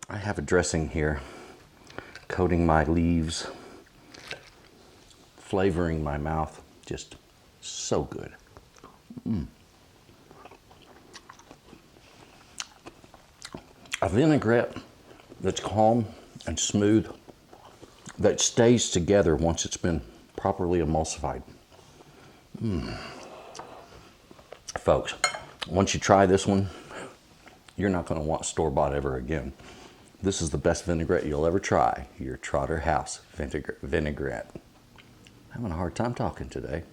I have a dressing here, coating my leaves, flavoring my mouth, just so good. A vinaigrette that's calm and smooth, that stays together once it's been properly emulsified. Folks, once you try this one, you're not going to want store-bought ever again. This is the best vinaigrette you'll ever try, your Trotter House vinaigrette. I'm having a hard time talking today.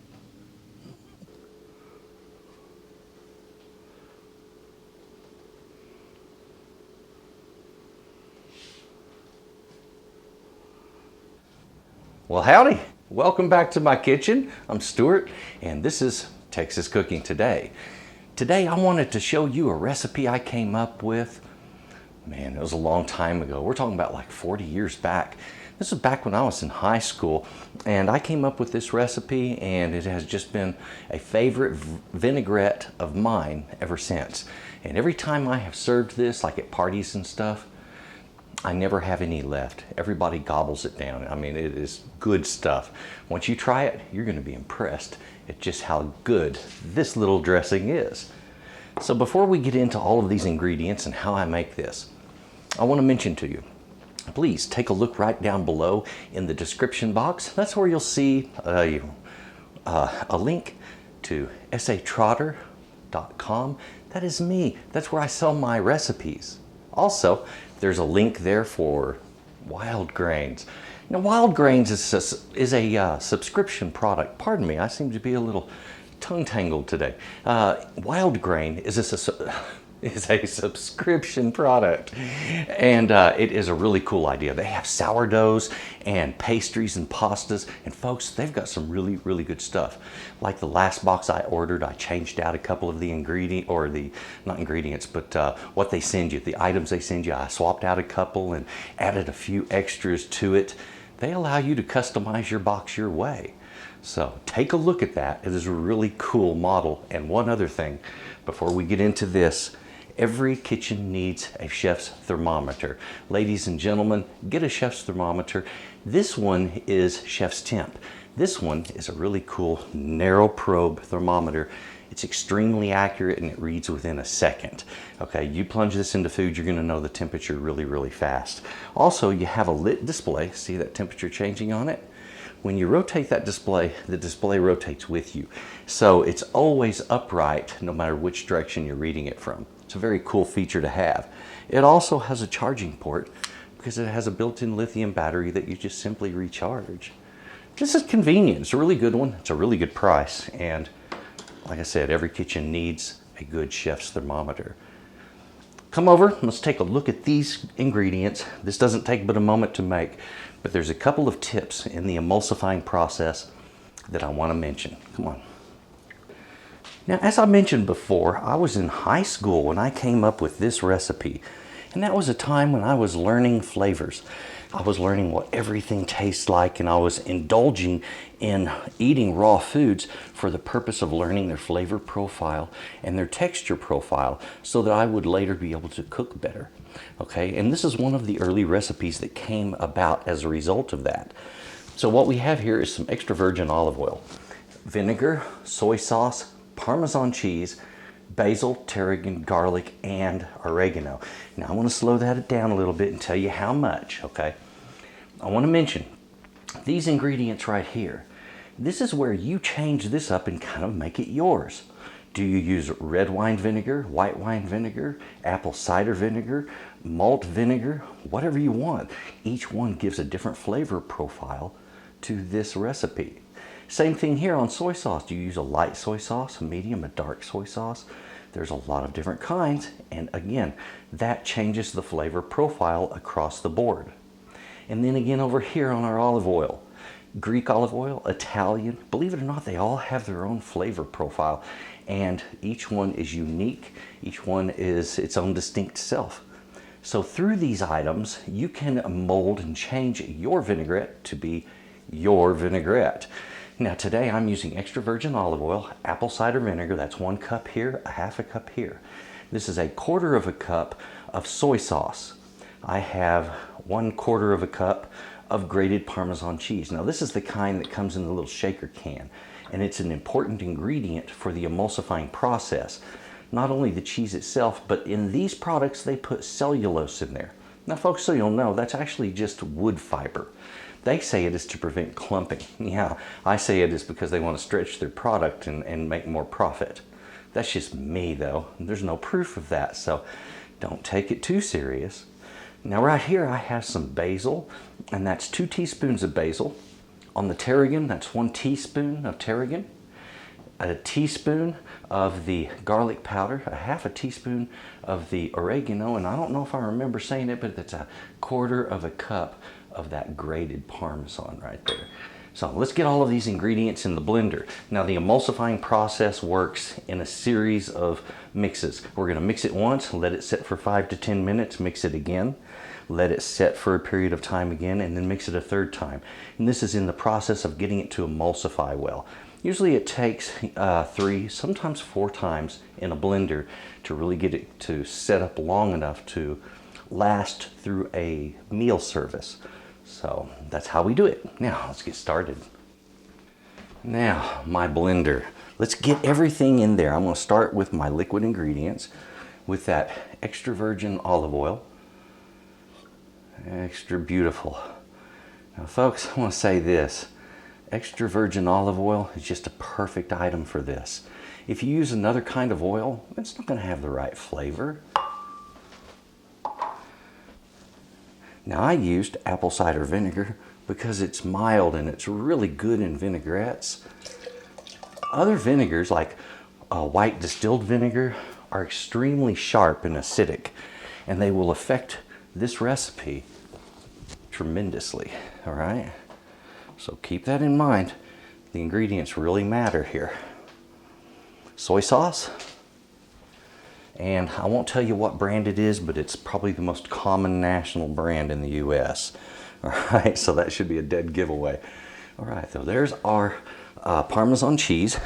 Well, howdy. Welcome back to my kitchen. I'm Stuart, and this is Texas Cooking Today. Today, I wanted to show you a recipe I came up with. Man, it was a long time ago. We're talking about like 40 years back. This is back when I was in high school, and I came up with this recipe, and it has just been a favorite vinaigrette of mine ever since. And every time I have served this, like at parties and stuff, I never have any left. Everybody gobbles it down. I mean, it is good stuff. Once you try it, you're going to be impressed at just how good this little dressing is. So before we get into all of these ingredients and how I make this, I want to mention to you, please take a look right down below in the description box. That's where you'll see a link to S.A.Trotter.com. That is me. That's where I sell my recipes. Also, there's a link there for Wildgrains. Now, Wildgrains is a subscription product. Pardon me, I seem to be a little tongue-tangled today. Wildgrain is a subscription product, and it is a really cool idea. They have sourdoughs and pastries and pastas, and folks, they've got some really, really good stuff. Like the last box I ordered, I changed out a couple of the what they send you, the items they send you. I swapped out a couple and added a few extras to it. They allow you to customize your box your way. So take a look at that. It is a really cool model. And one other thing, before we get into this, every kitchen needs a chef's thermometer. Ladies and gentlemen, get a chef's thermometer. This one is chef's temp. This one is a really cool narrow probe thermometer. It's extremely accurate and it reads within a second. Okay, you plunge this into food, you're gonna know the temperature really, really fast. Also, you have a lit display. See that temperature changing on it? When you rotate that display, the display rotates with you. So it's always upright no matter which direction you're reading it from. It's a very cool feature to have. It also has a charging port because it has a built-in lithium battery that you just simply recharge. This is convenient. It's a really good one. It's a really good price. And like I said, every kitchen needs a good chef's thermometer. Come over, let's take a look at these ingredients. This doesn't take but a moment to make, but there's a couple of tips in the emulsifying process that I want to mention. Come on. Now, as I mentioned before, I was in high school when I came up with this recipe, and that was a time when I was learning flavors. I was learning what everything tastes like, and I was indulging in eating raw foods for the purpose of learning their flavor profile and their texture profile so that I would later be able to cook better. Okay, and this is one of the early recipes that came about as a result of that. So what we have here is some extra virgin olive oil, vinegar, soy sauce, Parmesan cheese, basil, tarragon, garlic, and oregano. Now I want to slow that down a little bit and tell you how much, okay? I want to mention these ingredients right here. This is where you change this up and kind of make it yours. Do you use red wine vinegar, white wine vinegar, apple cider vinegar, malt vinegar, whatever you want? Each one gives a different flavor profile to this recipe. Same thing here on soy sauce. Do you use a light soy sauce, a medium, a dark soy sauce? There's a lot of different kinds, and again, that changes the flavor profile across the board. And then again over here on our olive oil, Greek olive oil, Italian, believe it or not, they all have their own flavor profile, and each one is unique. Each one is its own distinct self. So through these items, you can mold and change your vinaigrette to be your vinaigrette. Now today I'm using extra virgin olive oil, apple cider vinegar, that's 1 cup here, a half a cup here. This is a 1/4 of a cup of soy sauce. I have 1/4 of a cup of grated Parmesan cheese. Now this is the kind that comes in the little shaker can, and it's an important ingredient for the emulsifying process. Not only the cheese itself, but in these products they put cellulose in there. Now folks, so you'll know, that's actually just wood fiber. They say it is to prevent clumping. Yeah, I say it is because they want to stretch their product and make more profit. That's just me though. There's no proof of that, so don't take it too serious. Now right here I have some basil, and that's 2 teaspoons of basil. On the tarragon, that's 1 teaspoon of tarragon. A teaspoon of the garlic powder, a 1/2 teaspoon of the oregano, and I don't know if I remember saying it, but that's 1/4 of a cup of that grated Parmesan right there. So let's get all of these ingredients in the blender. Now the emulsifying process works in a series of mixes. We're going to mix it once, let it sit for 5 to 10 minutes, mix it again, let it set for a period of time again, and then mix it a 3rd time. And this is in the process of getting it to emulsify well. Usually it takes 3, sometimes 4 times in a blender to really get it to set up long enough to last through a meal service. So that's how we do it. Now let's get started. Now my blender. Let's get everything in there. I'm going to start with my liquid ingredients with that extra virgin olive oil. Extra beautiful. Now folks, I want to say this. Extra virgin olive oil is just a perfect item for this. If you use another kind of oil, it's not going to have the right flavor. Now I used apple cider vinegar because it's mild and it's really good in vinaigrettes. Other vinegars like white distilled vinegar are extremely sharp and acidic, and they will affect this recipe tremendously. All right, so keep that in mind. The ingredients really matter here. Soy sauce, and I won't tell you what brand it is, but it's probably the most common national brand in the US. All right, so that should be a dead giveaway. All right, so there's our Parmesan cheese.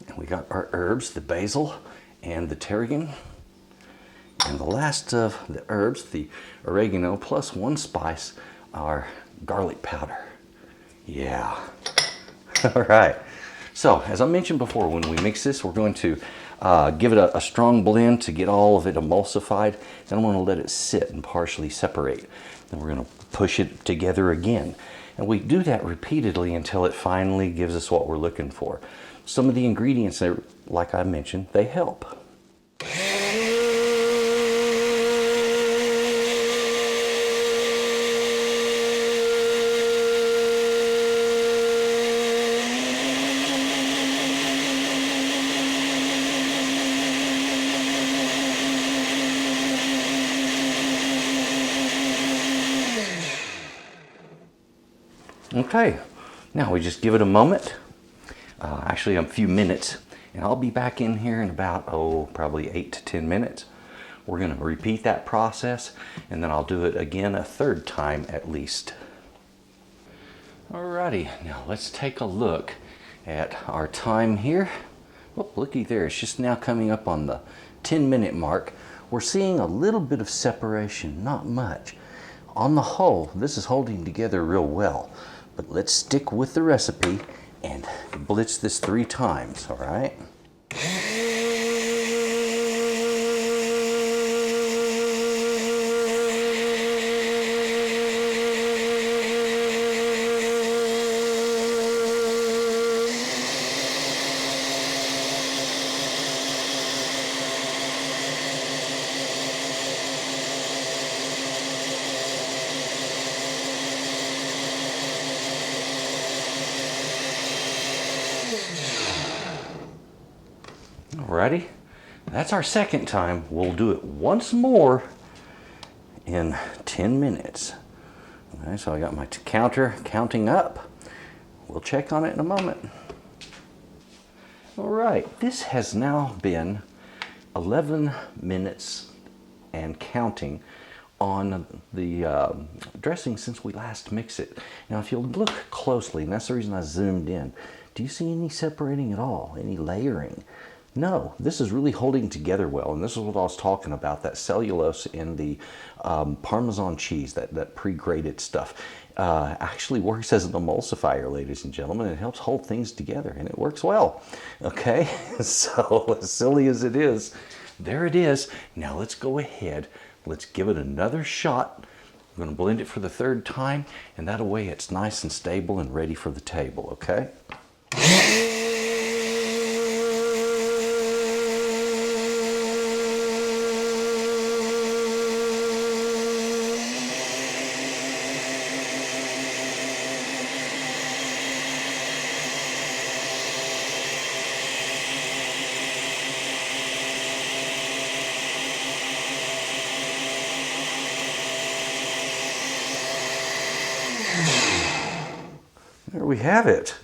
And we got our herbs, the basil and the tarragon. And the last of the herbs, the oregano, plus 1 spice, our garlic powder. Yeah. All right. So, as I mentioned before, when we mix this, we're going to give it a strong blend to get all of it emulsified. Then I'm going to let it sit and partially separate. Then we're going to push it together again. And we do that repeatedly until it finally gives us what we're looking for. Some of the ingredients, like I mentioned, they help. Okay, now we just give it a moment, actually a few minutes, and I'll be back in here in about, probably 8 to 10 minutes. We're going to repeat that process, and then I'll do it again a 3rd time at least. Alrighty, now let's take a look at our time here. Oh, looky there, it's just now coming up on the 10-minute mark. We're seeing a little bit of separation, not much. On the whole, this is holding together real well. But let's stick with the recipe and blitz this 3 times, all right? Alrighty, that's our 2nd time. We'll do it once more in 10 minutes. Okay, so I got my counter counting up. We'll check on it in a moment. Alright, this has now been 11 minutes and counting on the dressing since we last mixed it. Now if you'll look closely, and that's the reason I zoomed in, do you see any separating at all? Any layering? No, this is really holding together well, and this is what I was talking about, that cellulose in the Parmesan cheese, that pre-grated stuff. Actually works as an emulsifier, ladies and gentlemen. It helps hold things together, and it works well. Okay, so as silly as it is, there it is. Now let's go ahead. Let's give it another shot. I'm going to blend it for the third time, and that way it's nice and stable and ready for the table, okay? There we have it.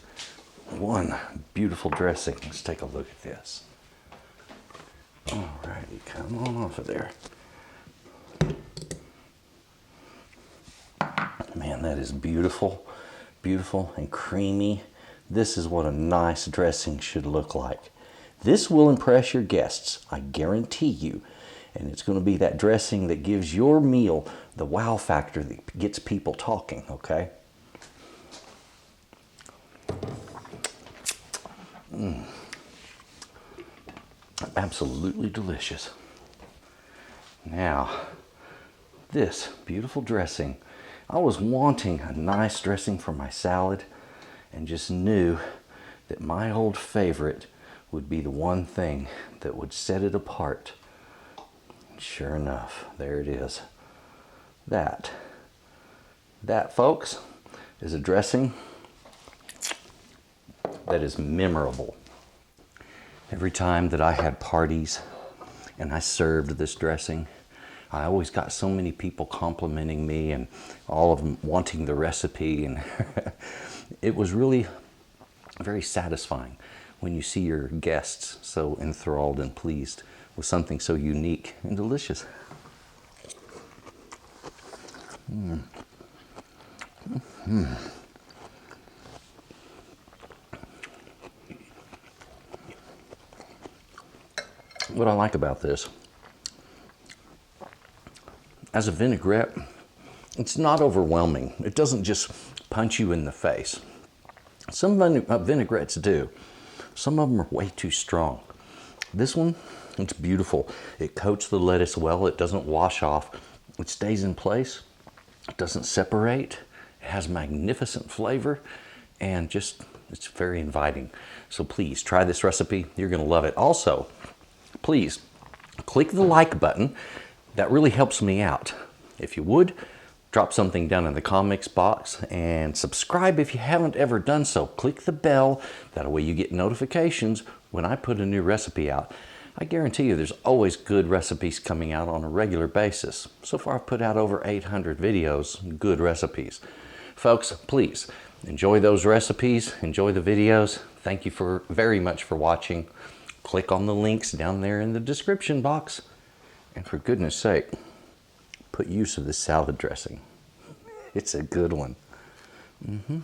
One beautiful dressing. Let's take a look at this. Alrighty, come on off of there. Man, that is beautiful, beautiful and creamy. This is what a nice dressing should look like. This will impress your guests, I guarantee you. And it's going to be that dressing that gives your meal the wow factor that gets people talking, okay? Absolutely delicious. Now, this beautiful dressing. I was wanting a nice dressing for my salad and just knew that my old favorite would be the one thing that would set it apart. Sure enough, there it is. That, folks, is a dressing that is memorable. Every time that I had parties and I served this dressing, I always got so many people complimenting me and all of them wanting the recipe, and it was really very satisfying when you see your guests so enthralled and pleased with something so unique and delicious. What I like about this, as a vinaigrette, it's not overwhelming. It doesn't just punch you in the face. Some vinaigrettes do. Some of them are way too strong. This one, it's beautiful. It coats the lettuce well. It doesn't wash off. It stays in place. It doesn't separate. It has magnificent flavor, and just, it's very inviting. So please try this recipe. You're gonna love it. Also, please click the like button. That really helps me out. If you would, drop something down in the comments box, and subscribe if you haven't ever done so. Click the bell. That way you get notifications when I put a new recipe out. I guarantee you there's always good recipes coming out on a regular basis. So far I've put out over 800 videos, good recipes. Folks, please enjoy those recipes, enjoy the videos. Thank you very much for watching. Click on the links down there in the description box. And for goodness sake, put use of this salad dressing. It's a good one. Mm-hmm.